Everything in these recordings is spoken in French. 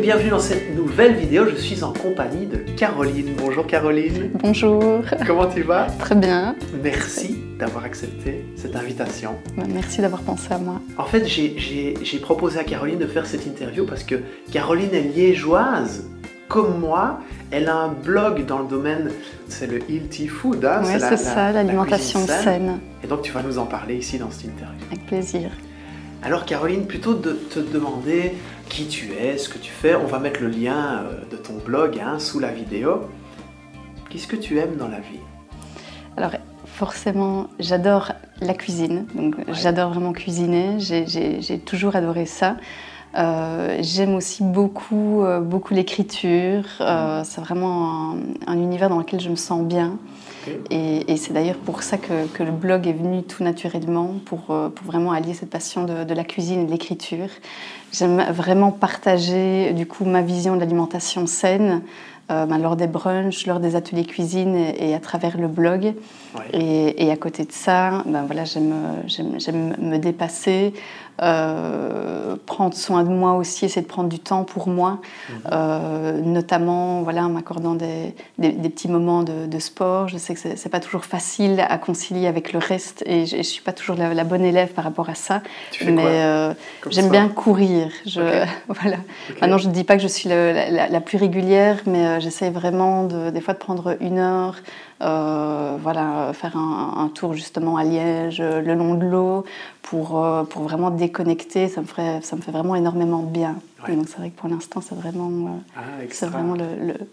bienvenue dans cette nouvelle vidéo. Je suis en compagnie de Caroline. Bonjour Caroline. Bonjour. Comment tu vas? Très bien. Merci d'avoir accepté cette invitation. Merci d'avoir pensé à moi. En fait, j'ai proposé à Caroline de faire cette interview parce que Caroline est liégeoise. Comme moi, elle a un blog dans le domaine, c'est le Healthy Food. Hein, oui, c'est ça, l'alimentation saine. Et donc tu vas nous en parler ici dans cette interview. Avec plaisir. Alors Caroline, plutôt de te demander qui tu es, ce que tu fais, on va mettre le lien de ton blog sous la vidéo. Qu'est-ce que tu aimes dans la vie? Alors forcément, j'adore la cuisine, donc j'adore vraiment cuisiner, j'ai toujours adoré ça. J'aime aussi beaucoup l'écriture, c'est vraiment un univers dans lequel je me sens bien. Et c'est d'ailleurs pour ça que le blog est venu tout naturellement, pour vraiment allier cette passion de la cuisine et de l'écriture. J'aime vraiment partager du coup ma vision de l'alimentation saine lors des brunchs, lors des ateliers cuisine et à travers le blog. Ouais. Et à côté de ça, voilà, j'aime me dépasser, prendre soin de moi aussi, essayer de prendre du temps pour moi, notamment voilà, en m'accordant des petits moments de sport. Je sais que c'est pas toujours facile à concilier avec le reste et je suis pas toujours la bonne élève par rapport à ça. Tu fais quoi j'aime bien courir. Voilà. Maintenant, je ne dis pas que je suis la plus régulière, mais j'essaie vraiment des fois de prendre 1 heure, voilà, faire un tour justement à Liège, le long de l'eau, pour vraiment déconnecter. Ça me fait vraiment énormément de bien. Ouais. Donc c'est vrai que pour l'instant, c'est vraiment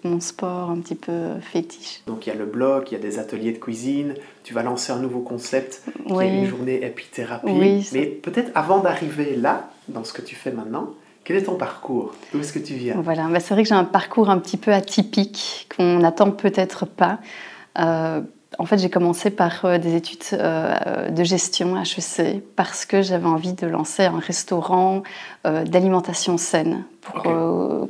mon sport un petit peu fétiche. Donc il y a le blog, il y a des ateliers de cuisine, tu vas lancer un nouveau concept qui est une journée épithérapie. Oui, mais peut-être avant d'arriver là, dans ce que tu fais maintenant, quel est ton parcours? D'où est-ce que tu viens? Voilà, c'est vrai que j'ai un parcours un petit peu atypique, qu'on n'attend peut-être pas. En fait, j'ai commencé par des études de gestion HEC parce que j'avais envie de lancer un restaurant d'alimentation saine pour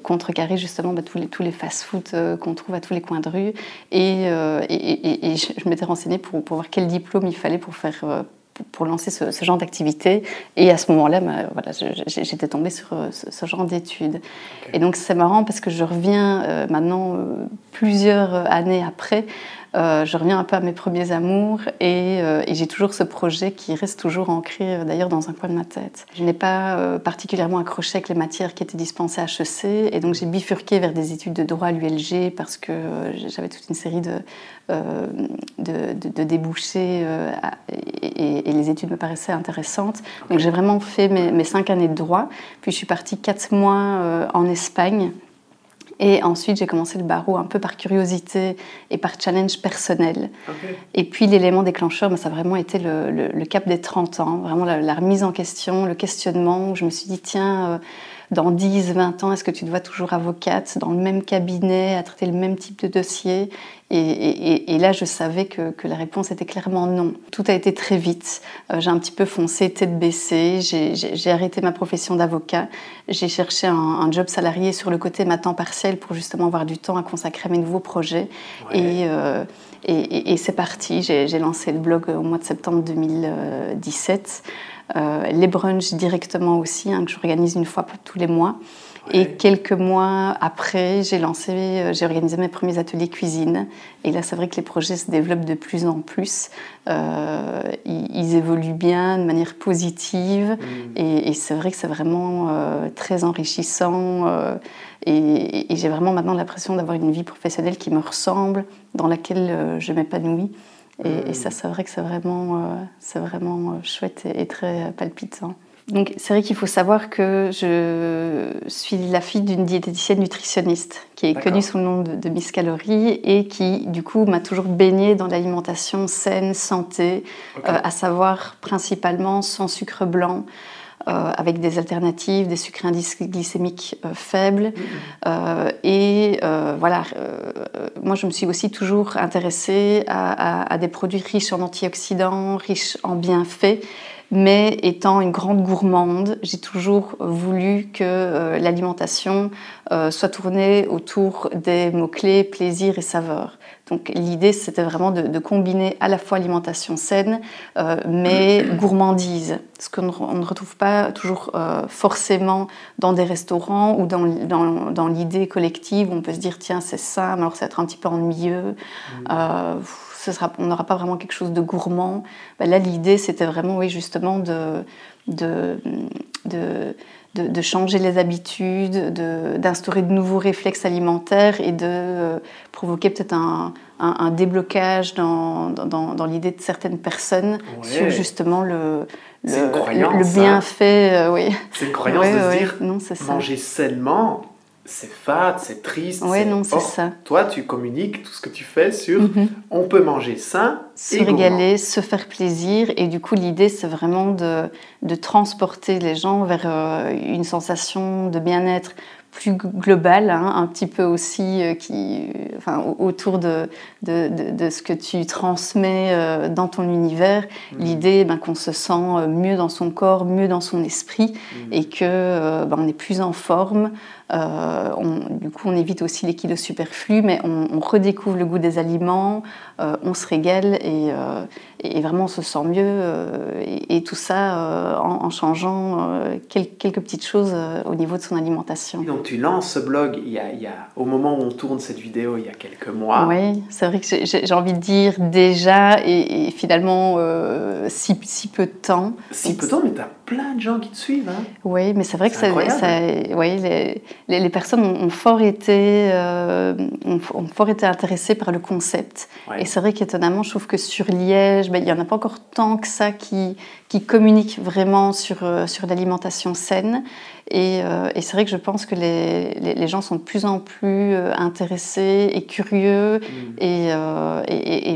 contrecarrer justement tous les fast-food qu'on trouve à tous les coins de rue. Et je m'étais renseignée pour voir quel diplôme il fallait pour lancer ce genre d'activité. Et à ce moment-là, voilà, j'étais tombée sur ce genre d'études. Et donc c'est marrant parce que je reviens maintenant plusieurs années après, je reviens un peu à mes premiers amours et j'ai toujours ce projet qui reste toujours ancré d'ailleurs dans un coin de ma tête. Je n'ai pas particulièrement accroché avec les matières qui étaient dispensées à HEC et donc j'ai bifurqué vers des études de droit à l'ULG parce que j'avais toute une série de débouchés et les études me paraissaient intéressantes. Donc j'ai vraiment fait mes 5 années de droit, puis je suis partie 4 mois en Espagne. Et ensuite, j'ai commencé le barreau un peu par curiosité et par challenge personnel. Et puis, l'élément déclencheur, ça a vraiment été le cap des 30 ans, vraiment la remise en question, le questionnement, où je me suis dit, tiens, dans 10, 20 ans, est-ce que tu te vois toujours avocate, dans le même cabinet, à traiter le même type de dossier? Et là, je savais que la réponse était clairement non. Tout a été très vite. J'ai un petit peu foncé, tête baissée. J'ai arrêté ma profession d'avocat. J'ai cherché un job salarié sur le côté, ma temps partiel, pour justement avoir du temps à consacrer à mes nouveaux projets. Ouais. Et c'est parti. J'ai lancé le blog au mois de septembre 2017. Les brunchs directement aussi, que j'organise 1 fois tous les mois. Ouais. Et quelques mois après, j'ai organisé mes premiers ateliers cuisine. Et là, c'est vrai que les projets se développent de plus en plus. Ils évoluent bien, de manière positive. Et c'est vrai que c'est vraiment très enrichissant. Et j'ai vraiment maintenant l'impression d'avoir une vie professionnelle qui me ressemble, dans laquelle je m'épanouis. Et ça, c'est vrai que c'est vraiment chouette et très palpitant. Donc, c'est vrai qu'il faut savoir que je suis la fille d'une diététicienne nutritionniste qui est connue sous le nom de Miss Calories et qui, du coup, m'a toujours baignée dans l'alimentation saine, santé, à savoir principalement sans sucre blanc, avec des alternatives, des sucres indices glycémiques faibles. Voilà, moi, je me suis aussi toujours intéressée à des produits riches en antioxydants, riches en bienfaits, Mais étant une grande gourmande, j'ai toujours voulu que l'alimentation soit tournée autour des mots-clés plaisir et saveur. Donc l'idée, c'était vraiment de combiner à la fois alimentation saine, mais gourmandise, ce qu'on ne retrouve pas toujours forcément dans des restaurants ou dans l'idée collective où on peut se dire tiens c'est sain, mais alors ça va être un petit peu ennuyeux, on n'aura pas vraiment quelque chose de gourmand. Ben là l'idée c'était vraiment oui, justement de changer les habitudes, d'instaurer de nouveaux réflexes alimentaires et de provoquer peut-être un déblocage dans l'idée de certaines personnes sur justement le bienfait. Oui. C'est une croyance de se dire non, manger sainement, c'est fade, c'est triste. Oui, non, c'est ça. Toi, tu communiques tout ce que tu fais sur on peut manger sain, se régaler, se faire plaisir. Et du coup, l'idée, c'est vraiment de transporter les gens vers une sensation de bien-être plus globale, hein, un petit peu aussi autour de ce que tu transmets dans ton univers. L'idée qu'on se sent mieux dans son corps, mieux dans son esprit et que on est plus en forme. Du coup, on évite aussi les kilos superflus, mais on redécouvre le goût des aliments, on se régale et vraiment on se sent mieux. Et tout ça en changeant quelques petites choses au niveau de son alimentation. Donc tu lances ce blog au moment où on tourne cette vidéo, il y a quelques mois. Oui, c'est vrai que j'ai envie de dire déjà et finalement si peu de temps. Si peu de temps, mais tu as plein de gens qui te suivent. Hein. Oui, mais c'est vrai que les personnes ont fort été intéressées par le concept. Ouais. Et c'est vrai qu'étonnamment, je trouve que sur Liège, il n'y en a pas encore tant que ça qui communiquent vraiment sur l'alimentation saine. Et c'est vrai que je pense que les gens sont de plus en plus intéressés et curieux et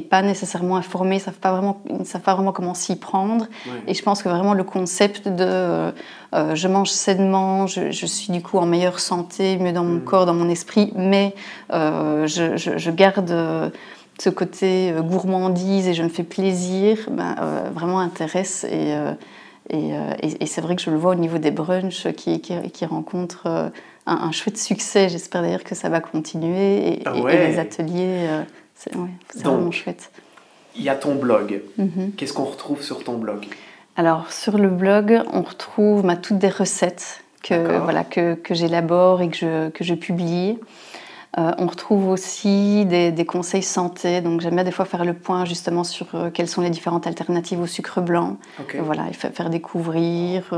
pas nécessairement informés, ils ne savent pas vraiment comment s'y prendre. Ouais. Et je pense que vraiment le concept de je mange sainement, je suis du coup en meilleure santé, mieux dans mon corps, dans mon esprit, mais je garde ce côté gourmandise et je me fais plaisir, vraiment intéresse et c'est vrai que je le vois au niveau des brunchs qui rencontrent un chouette succès. J'espère d'ailleurs que ça va continuer et les ateliers, c'est vraiment chouette. Il y a ton blog. Qu'est-ce qu'on retrouve sur ton blog ? Alors sur le blog, on retrouve toutes des recettes que j'élabore et que je publie. On retrouve aussi des conseils santé, donc j'aime bien des fois faire le point justement sur quelles sont les différentes alternatives au sucre blanc, et faire découvrir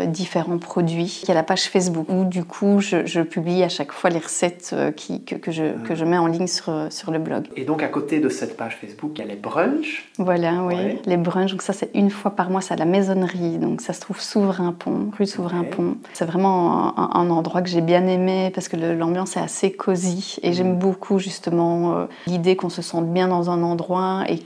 différents produits. Il y a la page Facebook où du coup je publie à chaque fois les recettes que je mets en ligne sur le blog. Et donc à côté de cette page Facebook, il y a les brunchs. Voilà, oui, les brunchs, donc ça c'est une fois par mois, c'est à la Maisonnerie, donc ça se trouve Souverain-Pont, rue Souverain-Pont. C'est vraiment un endroit que j'ai bien aimé parce que l'ambiance est assez cosy et j'aime beaucoup justement l'idée qu'on se sente bien dans un endroit et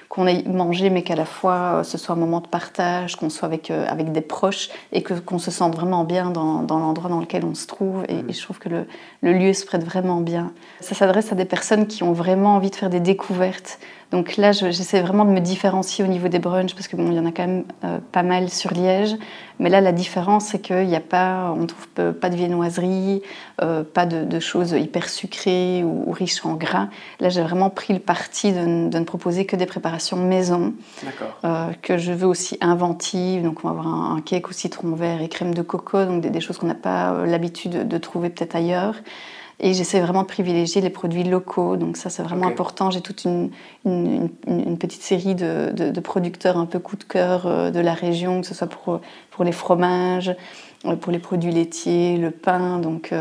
qu'on aille manger mais qu'à la fois ce soit un moment de partage, qu'on soit avec des proches et qu'on se sente vraiment bien dans l'endroit dans lequel on se trouve et je trouve que le lieu se prête vraiment bien. Ça s'adresse à des personnes qui ont vraiment envie de faire des découvertes. Donc là, j'essaie vraiment de me différencier au niveau des brunchs parce que il y en a quand même pas mal sur Liège. Mais là, la différence, c'est qu'on ne trouve pas de viennoiserie, pas de choses hyper sucrées ou riches en gras. Là, j'ai vraiment pris le parti de ne proposer que des préparations maison, que je veux aussi inventives. Donc, on va avoir un cake au citron vert et crème de coco, donc des choses qu'on n'a pas l'habitude de trouver peut-être ailleurs. Et j'essaie vraiment de privilégier les produits locaux, donc ça c'est vraiment important. J'ai toute une petite série de producteurs un peu coup de cœur de la région, que ce soit pour les fromages, pour les produits laitiers, le pain, donc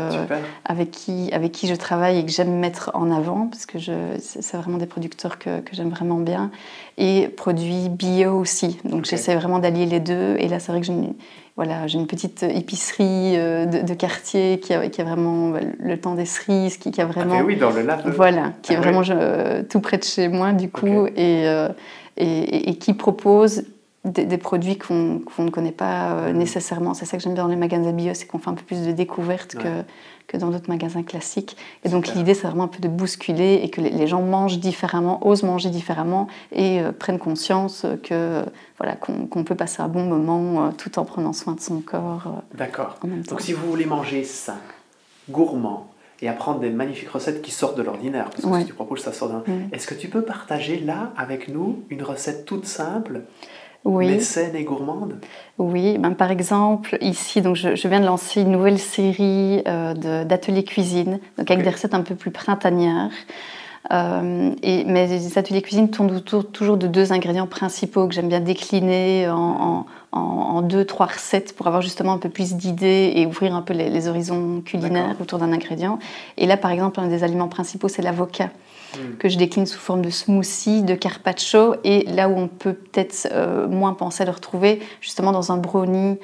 avec qui je travaille et que j'aime mettre en avant, parce que c'est vraiment des producteurs que j'aime vraiment bien, et produits bio aussi. Donc j'essaie vraiment d'allier les deux, et là c'est vrai que j'ai une petite épicerie de quartier qui a vraiment le temps des cerises, qui a vraiment... dans le Laveur. Voilà, qui est vraiment tout près de chez moi, du coup, et qui propose des produits qu'on ne connaît pas nécessairement. C'est ça que j'aime bien dans les magasins bio, c'est qu'on fait un peu plus de découvertes que dans d'autres magasins classiques. Et donc Super. l'idée, c'est vraiment un peu de bousculer et que les gens mangent différemment, osent manger différemment et prennent conscience que voilà, qu'on peut passer un bon moment tout en prenant soin de son corps D'accord. en même temps. Donc si vous voulez manger sain, gourmand et apprendre des magnifiques recettes qui sortent de l'ordinaire, parce que Ouais. ce que tu proposes, ça sort d'un... Est-ce que tu peux partager là avec nous une recette toute simple, Oui. mais saine et gourmande? Oui, ben par exemple, ici, donc je viens de lancer une nouvelle série d'ateliers cuisine, donc avec des recettes un peu plus printanières. Mais les ateliers cuisine tournent autour toujours de 2 ingrédients principaux que j'aime bien décliner en 2-3 recettes pour avoir justement un peu plus d'idées et ouvrir un peu les horizons culinaires autour d'un ingrédient. Et là, par exemple, un des aliments principaux, c'est l'avocat, que je décline sous forme de smoothie, de carpaccio, et là où on peut peut-être moins penser à le retrouver, justement dans un brownie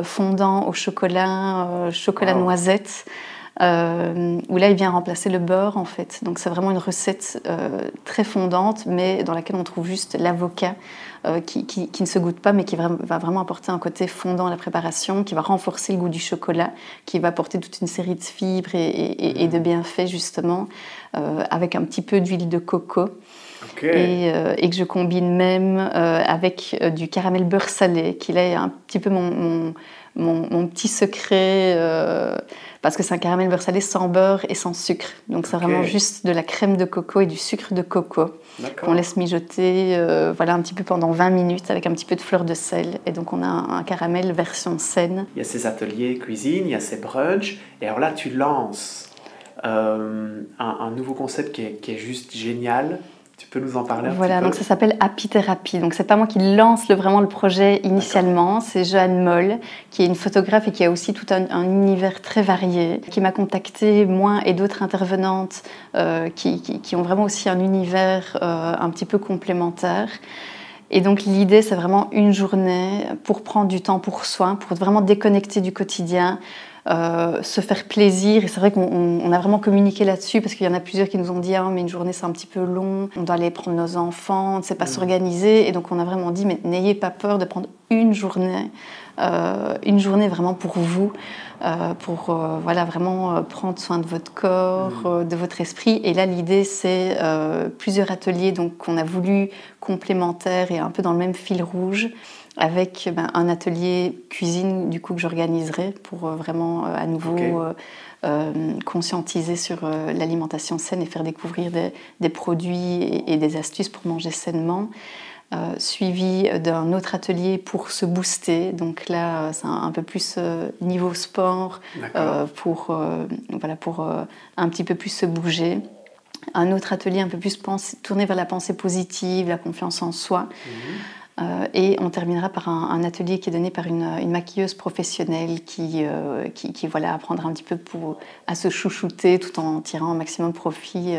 fondant au chocolat, noisette, où là il vient remplacer le beurre en fait. Donc c'est vraiment une recette très fondante, mais dans laquelle on trouve juste l'avocat qui ne se goûte pas, mais qui va vraiment apporter un côté fondant à la préparation, qui va renforcer le goût du chocolat, qui va apporter toute une série de fibres et de bienfaits justement, avec un petit peu d'huile de coco. Et que je combine même avec du caramel beurre salé, qui là est un petit peu mon petit secret, parce que c'est un caramel beurre salé sans beurre et sans sucre. Donc c'est vraiment juste de la crème de coco et du sucre de coco qu'on laisse mijoter voilà, un petit peu pendant 20 minutes avec un petit peu de fleur de sel. Et donc on a un caramel version saine. Il y a ces ateliers cuisine, il y a ces brunchs, et alors là tu lances un nouveau concept qui est juste génial. Tu peux nous en parler un petit peu? Voilà, donc ça s'appelle Apithérapie. Donc c'est pas moi qui lance vraiment le projet initialement, c'est Joanne Moll, qui est une photographe et qui a aussi tout un univers très varié, qui m'a contactée, moi et d'autres intervenantes qui ont vraiment aussi un univers un petit peu complémentaire. Et donc l'idée, c'est vraiment une journée pour prendre du temps pour soi, pour vraiment déconnecter du quotidien, se faire plaisir. Et c'est vrai qu'on a vraiment communiqué là-dessus parce qu'il y en a plusieurs qui nous ont dit « Ah, mais une journée, c'est un petit peu long, on doit aller prendre nos enfants, on ne sait pas s'organiser. » Et donc on a vraiment dit « Mais n'ayez pas peur de prendre une journée vraiment pour vous, pour voilà, vraiment prendre soin de votre corps, de votre esprit. » Et là, l'idée, c'est plusieurs ateliers donc, qu'on a voulu complémentaires et un peu dans le même fil rouge, avec un atelier cuisine du coup, que j'organiserai pour vraiment à nouveau conscientiser sur l'alimentation saine et faire découvrir des produits et des astuces pour manger sainement. Suivi d'un autre atelier pour se booster. Donc là, c'est un peu plus niveau sport pour un petit peu plus se bouger. Un autre atelier un peu plus tourné vers la pensée positive, la confiance en soi. Et on terminera par un atelier qui est donné par une maquilleuse professionnelle qui voilà, apprendra un petit peu à se chouchouter tout en tirant un maximum profit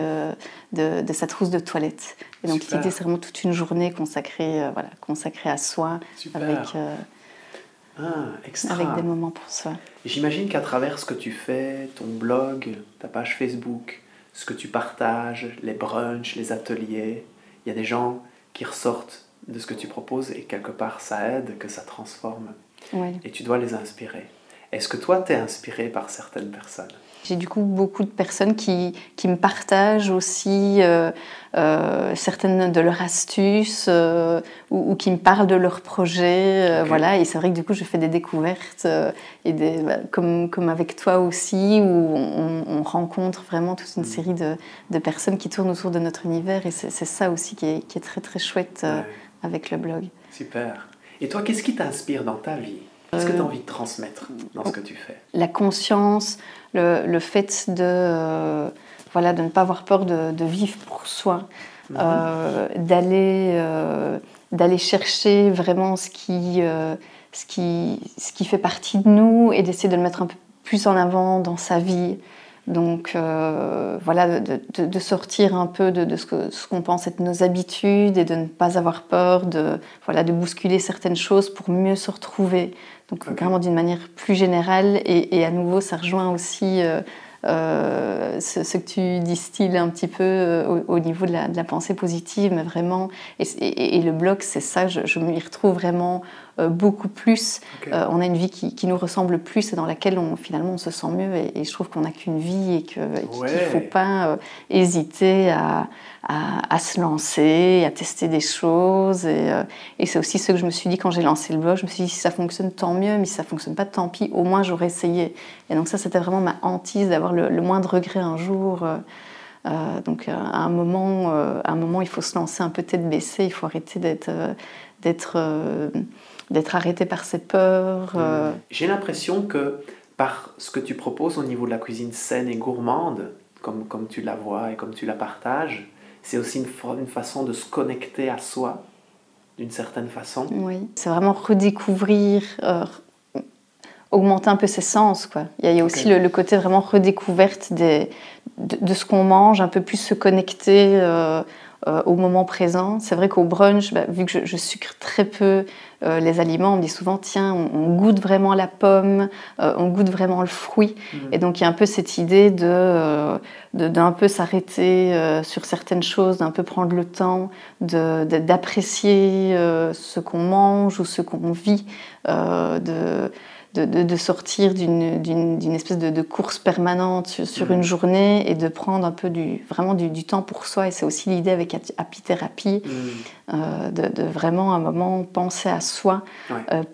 de sa trousse de toilette. Et donc l'idée, c'est vraiment toute une journée consacrée à soi, avec des moments pour soi. J'imagine qu'à travers ce que tu fais, ton blog, ta page Facebook, ce que tu partages, les brunchs, les ateliers, il y a des gens qui ressortent de ce que tu proposes et quelque part ça aide, que ça transforme. Et tu dois les inspirer. Est-ce que toi, tu es inspiré par certaines personnes? J'ai du coup beaucoup de personnes qui me partagent aussi certaines de leurs astuces ou qui me parlent de leurs projets. Voilà. Et c'est vrai que du coup, je fais des découvertes comme avec toi aussi, où on rencontre vraiment toute une série de personnes qui tournent autour de notre univers. Et c'est ça aussi qui est très très chouette avec le blog. Super. Et toi, qu'est-ce qui t'inspire dans ta vie? Qu'est-ce que tu as envie de transmettre dans ce que tu fais? La conscience, le fait de ne pas avoir peur de vivre pour soi, d'aller chercher vraiment ce qui fait partie de nous et d'essayer de le mettre un peu plus en avant dans sa vie. Donc de sortir un peu de ce qu'on pense être nos habitudes et de ne pas avoir peur de bousculer certaines choses pour mieux se retrouver. Donc vraiment d'une manière plus générale et à nouveau ça rejoint aussi ce que tu distilles un petit peu au niveau de la pensée positive, mais vraiment, et le blog, c'est ça, je m'y retrouve vraiment beaucoup plus. Okay. On a une vie qui nous ressemble plus et dans laquelle finalement on se sent mieux, et je trouve qu'on n'a qu'une vie et qu'il ne faut pas hésiter à se lancer, à tester des choses, et c'est aussi ce que je me suis dit quand j'ai lancé le blog. Je me suis dit, si ça fonctionne, tant mieux, mais si ça ne fonctionne pas, tant pis, au moins j'aurais essayé. Et donc ça, c'était vraiment ma hantise, d'avoir le moindre regret un jour. Donc à un moment, il faut se lancer un peu tête baissée, il faut arrêter d'être arrêté par ses peurs. J'ai l'impression que par ce que tu proposes au niveau de la cuisine saine et gourmande, comme tu la vois et comme tu la partages, c'est aussi une façon de se connecter à soi, d'une certaine façon. Oui, c'est vraiment redécouvrir, augmenter un peu ses sens, quoi. Il y a aussi le côté vraiment redécouverte de ce qu'on mange, un peu plus se connecter au moment présent. C'est vrai qu'au brunch, vu que je sucre très peu les aliments, on me dit souvent, tiens, on goûte vraiment la pomme, on goûte vraiment le fruit. Et donc il y a un peu cette idée d'un peu s'arrêter sur certaines choses, d'un peu prendre le temps d'apprécier ce qu'on mange ou ce qu'on vit, de sortir d'une espèce de course permanente sur une journée, et de prendre un peu vraiment du temps pour soi. Et c'est aussi l'idée avec Apithérapie, de vraiment à un moment penser à soi,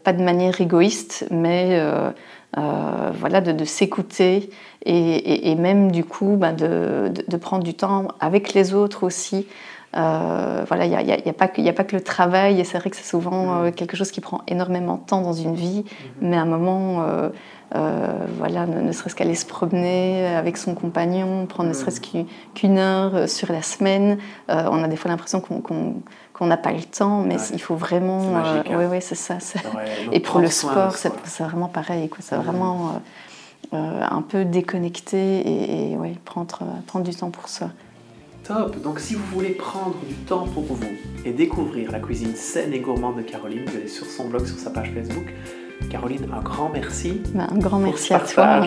pas de manière égoïste, mais voilà, de s'écouter, et même du coup de prendre du temps avec les autres aussi. Voilà, il n'y a pas que le travail, et c'est vrai que c'est souvent quelque chose qui prend énormément de temps dans une vie, mais à un moment, voilà, ne serait-ce qu'aller se promener avec son compagnon, prendre ne serait-ce qu'une heure sur la semaine, on a des fois l'impression qu'on n'a pas le temps, mais il faut vraiment... C'est magique, hein. Oui, c'est ça. Et pour le sport, c'est vraiment pareil, quoi. C'est vraiment un peu déconnecter et prendre du temps pour soi. Top! Donc si vous voulez prendre du temps pour vous et découvrir la cuisine saine et gourmande de Caroline, vous allez sur son blog, sur sa page Facebook. Caroline, un grand merci. Un grand merci à toi.